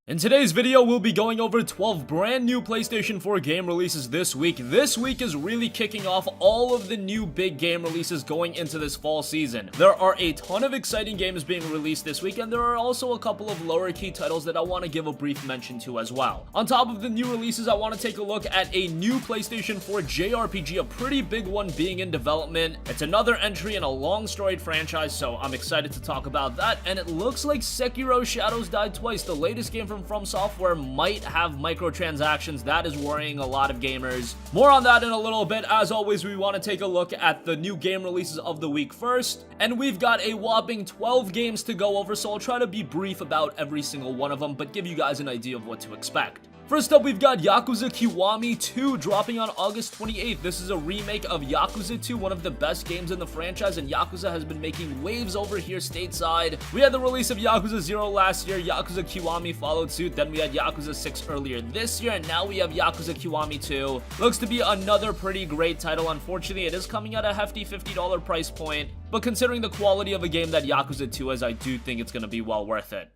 In today's video, we'll be going over 12 brand new PlayStation 4 game releases this week. This week is really kicking off all of the new big game releases going into this fall season. There are a ton of exciting games being released this week, and there are also a couple of lower key titles that I want to give a brief mention to as well. On top of the new releases, I want to take a look at a new PlayStation 4 JRPG, a pretty big one being in development. It's another entry in a long storied franchise, so I'm excited to talk about that, and it looks like Sekiro Shadows Die Twice, the latest game from Software, might have microtransactions. That is worrying a lot of gamers. More on that in a little bit. As always, we want to take a look at the new game releases of the week first, and we've got a whopping 12 games to go over, so I'll try to be brief about every single one of them, but give you guys an idea of what to expect. First up, we've got Yakuza Kiwami 2 dropping on August 28th. This is a remake of Yakuza 2, one of the best games in the franchise, and Yakuza has been making waves over here stateside. We had the release of Yakuza 0 last year, Yakuza Kiwami followed suit, then we had Yakuza 6 earlier this year, and now we have Yakuza Kiwami 2. Looks to be another pretty great title. Unfortunately, it is coming at a hefty $50 price point, but considering the quality of a game that Yakuza 2 is, I do think it's going to be well worth it.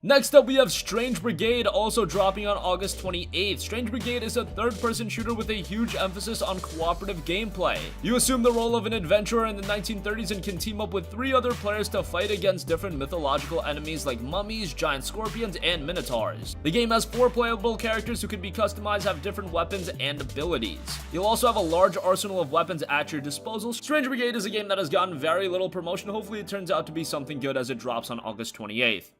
Next up, we have Strange Brigade, also dropping on August 28th. Strange Brigade is a third-person shooter with a huge emphasis on cooperative gameplay. You assume the role of an adventurer in the 1930s and can team up with 3 other players to fight against different mythological enemies like mummies, giant scorpions, and minotaurs. The game has 4 playable characters who can be customized, have different weapons and abilities. You'll also have a large arsenal of weapons at your disposal. Strange Brigade is a game that has gotten very little promotion. Hopefully it turns out to be something good as it drops on August 28th.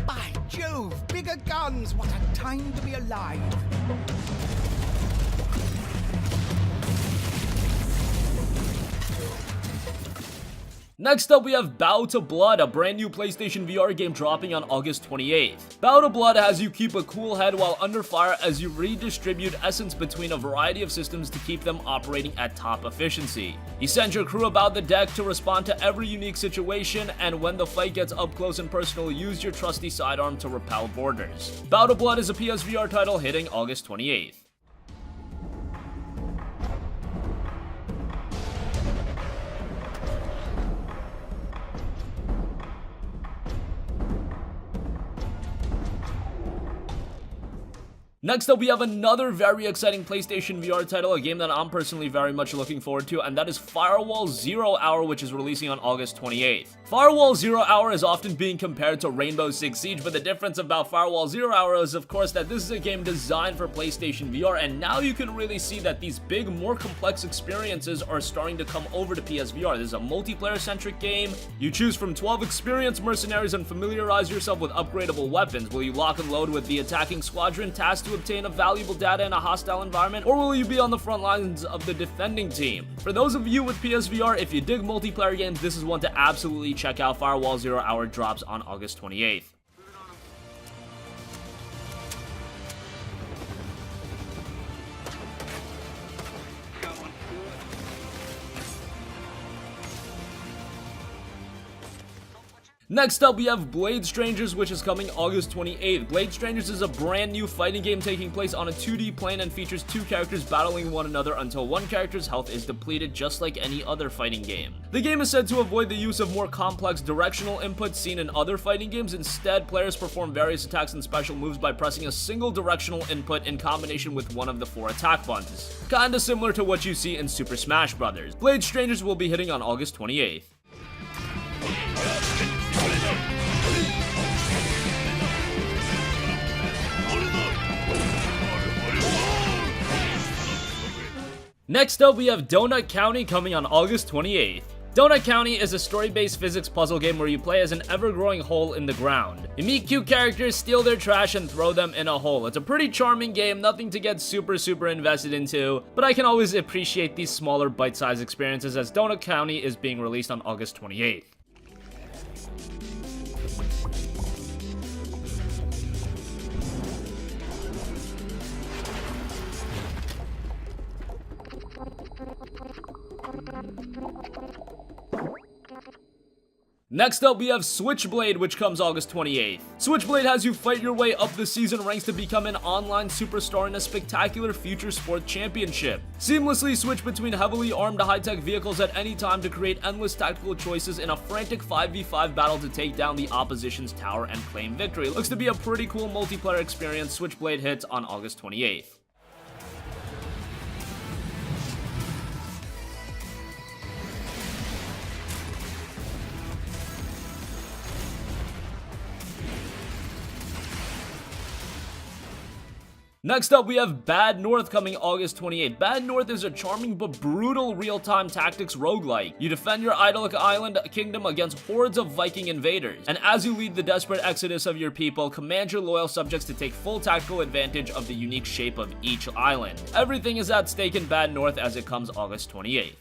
By Jove, bigger guns! What a time to be alive! Next up, we have Bow to Blood, a brand new PlayStation VR game dropping on August 28th. Bow to Blood has you keep a cool head while under fire as you redistribute essence between a variety of systems to keep them operating at top efficiency. You send your crew about the deck to respond to every unique situation, and when the fight gets up close and personal, use your trusty sidearm to repel boarders. Bow to Blood is a PSVR title hitting August 28th. Next up, we have another very exciting PlayStation VR title, a game that I'm personally very much looking forward to, and that is Firewall 0 Hour, which is releasing on August 28th. Firewall 0 Hour is often being compared to Rainbow Six Siege, but the difference about Firewall 0 Hour is, of course, that this is a game designed for PlayStation VR, and now you can really see that these big, more complex experiences are starting to come over to PSVR. This is a multiplayer-centric game. You choose from 12 experienced mercenaries and familiarize yourself with upgradable weapons. Will you lock and load with the attacking squadron tasked to obtain a valuable data in a hostile environment, or will you be on the front lines of the defending team? For those of you with PSVR, if you dig multiplayer games, this is one to absolutely check out. Firewall 0 Hour drops on August 28th. Next up, we have Blade Strangers, which is coming August 28th. Blade Strangers is a brand new fighting game taking place on a 2D plane and features 2 characters battling one another until one character's health is depleted, just like any other fighting game. The game is said to avoid the use of more complex directional inputs seen in other fighting games. Instead, players perform various attacks and special moves by pressing a single directional input in combination with one of the 4 attack buttons. Kinda similar to what you see in Super Smash Bros. Blade Strangers will be hitting on August 28th. Next up, we have Donut County coming on August 28th. Donut County is a story-based physics puzzle game where you play as an ever-growing hole in the ground. You meet cute characters, steal their trash, and throw them in a hole. It's a pretty charming game, nothing to get super invested into, but I can always appreciate these smaller bite-sized experiences as Donut County is being released on August 28th. Next up, we have Switchblade, which comes August 28th. Switchblade has you fight your way up the season ranks to become an online superstar in a spectacular future sport championship. Seamlessly switch between heavily armed high-tech vehicles at any time to create endless tactical choices in a frantic 5v5 battle to take down the opposition's tower and claim victory. Looks to be a pretty cool multiplayer experience. Switchblade hits on August 28th. Next up, we have Bad North coming August 28th. Bad North is a charming but brutal real-time tactics roguelike. You defend your idyllic island kingdom against hordes of Viking invaders, and as you lead the desperate exodus of your people, command your loyal subjects to take full tactical advantage of the unique shape of each island. Everything is at stake in Bad North as it comes August 28th.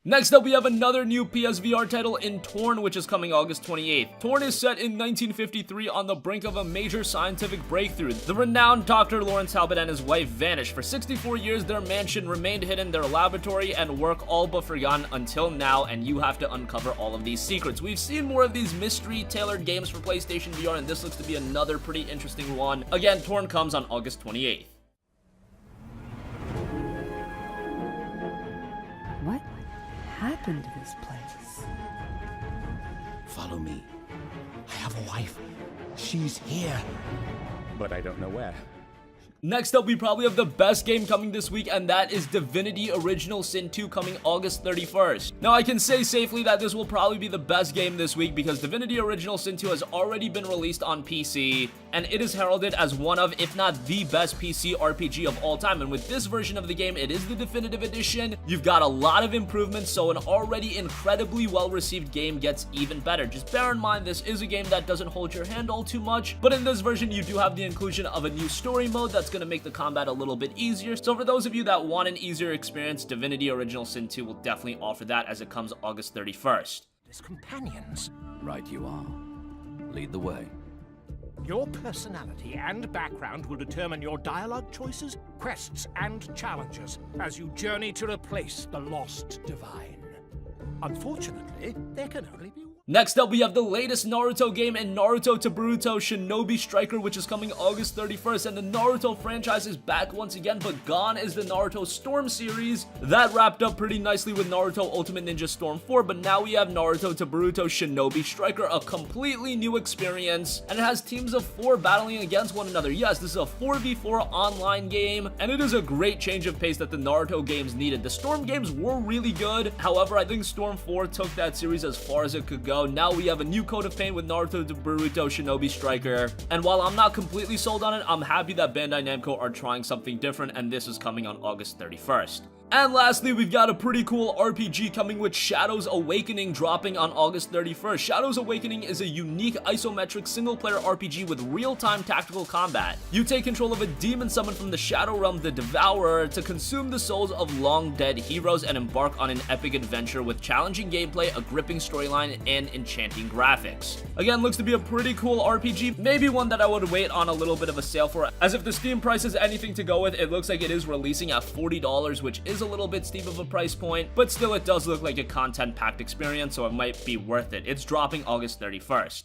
Next up, we have another new PSVR title in Torn, which is coming August 28th. Torn is set in 1953 on the brink of a major scientific breakthrough. The renowned Dr. Lawrence Talbot and his wife vanished. For 64 years, their mansion remained hidden, their laboratory and work all but forgotten until now, and you have to uncover all of these secrets. We've seen more of these mystery-tailored games for PlayStation VR, and this looks to be another pretty interesting one. Again, Torn comes on August 28th. What happened to this place? Follow me. I have a wife. She's here. But I don't know where. Next up, we probably have the best game coming this week, and that is Divinity Original Sin 2 coming August 31st. Now, I can say safely that this will probably be the best game this week because Divinity Original Sin 2 has already been released on PC, and it is heralded as one of, if not the best PC RPG of all time. And with this version of the game, it is the definitive edition. You've got a lot of improvements, so an already incredibly well-received game gets even better. Just bear in mind, this is a game that doesn't hold your hand all too much, but in this version, you do have the inclusion of a new story mode that's going to make the combat a little bit easier. So for those of you that want an easier experience, Divinity Original Sin 2 will definitely offer that as it comes August 31st. His companions. Right you are. Lead the way. Your personality and background will determine your dialogue choices, quests, and challenges as you journey to replace the lost divine. Unfortunately, there can only be one. Next up, we have the latest Naruto game in Naruto to Boruto Shinobi Striker, which is coming August 31st, and the Naruto franchise is back once again, but gone is the Naruto Storm series. That wrapped up pretty nicely with Naruto Ultimate Ninja Storm 4, but now we have Naruto to Boruto Shinobi Striker, a completely new experience, and it has teams of 4 battling against one another. Yes, this is a 4v4 online game, and it is a great change of pace that the Naruto games needed. The Storm games were really good, however, I think Storm 4 took that series as far as it could go. Now we have a new coat of paint with Naruto to Boruto Shinobi Striker, and while I'm not completely sold on it, I'm happy that Bandai Namco are trying something different, and this is coming on August 31st. And lastly, we've got a pretty cool RPG coming with Shadows Awakening dropping on August 31st. Shadows Awakening is a unique isometric single-player RPG with real-time tactical combat. You take control of a demon summoned from the Shadow Realm, the Devourer, to consume the souls of long-dead heroes and embark on an epic adventure with challenging gameplay, a gripping storyline, and enchanting graphics. Again, looks to be a pretty cool RPG, maybe one that I would wait on a little bit of a sale for, as if the Steam price is anything to go with, it looks like it is releasing at $40, which is a little bit steep of a price point, but still it does look like a content-packed experience, so it might be worth it. It's dropping August 31st.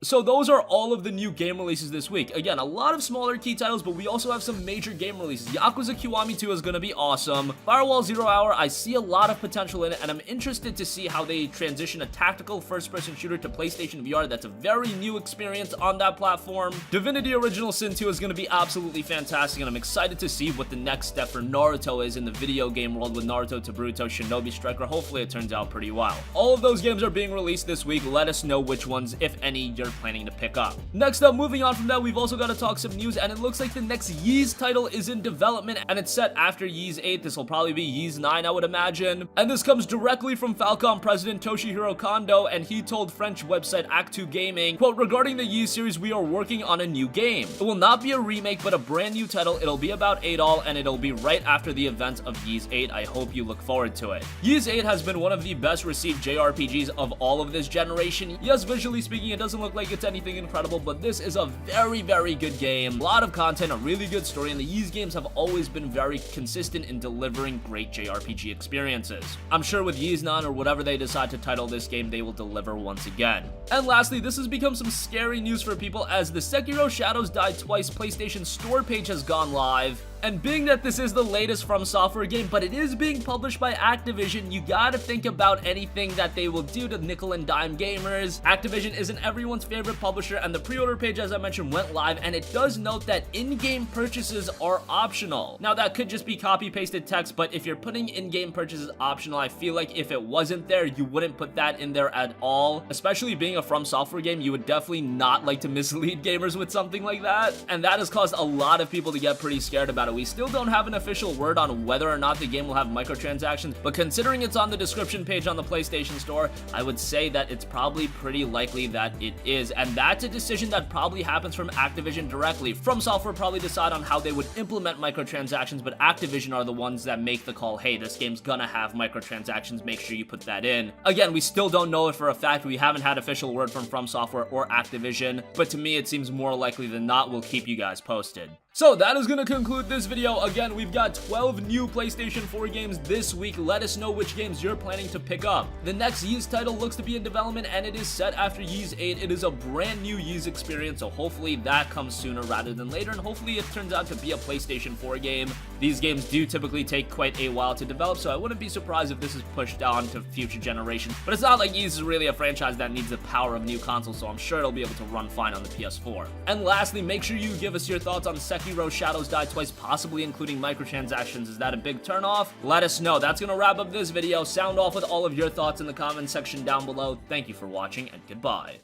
So those are all of the new game releases this week. Again, a lot of smaller key titles, but we also have some major game releases. Yakuza Kiwami 2 is going to be awesome. Firewall 0 Hour, I see a lot of potential in it, and I'm interested to see how they transition a tactical first-person shooter to PlayStation VR. That's a very new experience on that platform. Divinity Original Sin 2 is going to be absolutely fantastic, and I'm excited to see what the next step for Naruto is in the video game world with Naruto to Boruto Shinobi Striker. Hopefully it turns out pretty well. All of those games are being released this week. Let us know which ones, if any, you're planning to pick up. Next up, moving on from that, we've also got to talk some news, and it looks like the next Ys title is in development, and it's set after Ys 8. This will probably be Ys 9, I would imagine. And this comes directly from Falcom president Toshihiro Kondo, and he told French website Actu Gaming, quote, regarding the Ys series, we are working on a new game. It will not be a remake, but a brand new title. It'll be about Adol, and it'll be right after the events of Ys 8. I hope you look forward to it. Ys 8 has been one of the best received JRPGs of all of this generation. Yes, visually speaking, it doesn't look like it's anything incredible, but this is a very, very good game. A lot of content, a really good story, and the Ys games have always been very consistent in delivering great JRPG experiences. I'm sure with Ys 9 or whatever they decide to title this game, they will deliver once again. And lastly, this has become some scary news for people as the Sekiro Shadows Die Twice PlayStation Store page has gone live. And being that this is the latest From Software game, but it is being published by Activision, you gotta think about anything that they will do to nickel and dime gamers. Activision isn't everyone's favorite publisher, and the pre-order page, as I mentioned, went live, and it does note that in-game purchases are optional. Now, that could just be copy-pasted text, but if you're putting in-game purchases optional, I feel like if it wasn't there, you wouldn't put that in there at all. Especially being a From Software game, you would definitely not like to mislead gamers with something like that, and that has caused a lot of people to get pretty scared about it. We still don't have an official word on whether or not the game will have microtransactions, but considering it's on the description page on the PlayStation Store, I would say that it's probably pretty likely that it is, and that's a decision that probably happens from Activision directly. From Software probably decide on how they would implement microtransactions, but Activision are the ones that make the call, hey, this game's gonna have microtransactions, make sure you put that in. Again, we still don't know it for a fact. We haven't had official word from Software or Activision, but to me it seems more likely than not. We'll keep you guys posted. So that is going to conclude this video. Again, we've got 12 new PlayStation 4 games this week. Let us know which games you're planning to pick up. The next Ys title looks to be in development, and it is set after Ys 8. It is a brand new Ys experience, so hopefully that comes sooner rather than later, and hopefully it turns out to be a PlayStation 4 game. These games do typically take quite a while to develop, so I wouldn't be surprised if this is pushed on to future generations. But it's not like Ys is really a franchise that needs the power of new consoles, so I'm sure it'll be able to run fine on the PS4. And lastly, make sure you give us your thoughts on Sekiro Shadows Die Twice, possibly including microtransactions. Is that a big turnoff? Let us know. That's going to wrap up this video. Sound off with all of your thoughts in the comments section down below. Thank you for watching, and goodbye.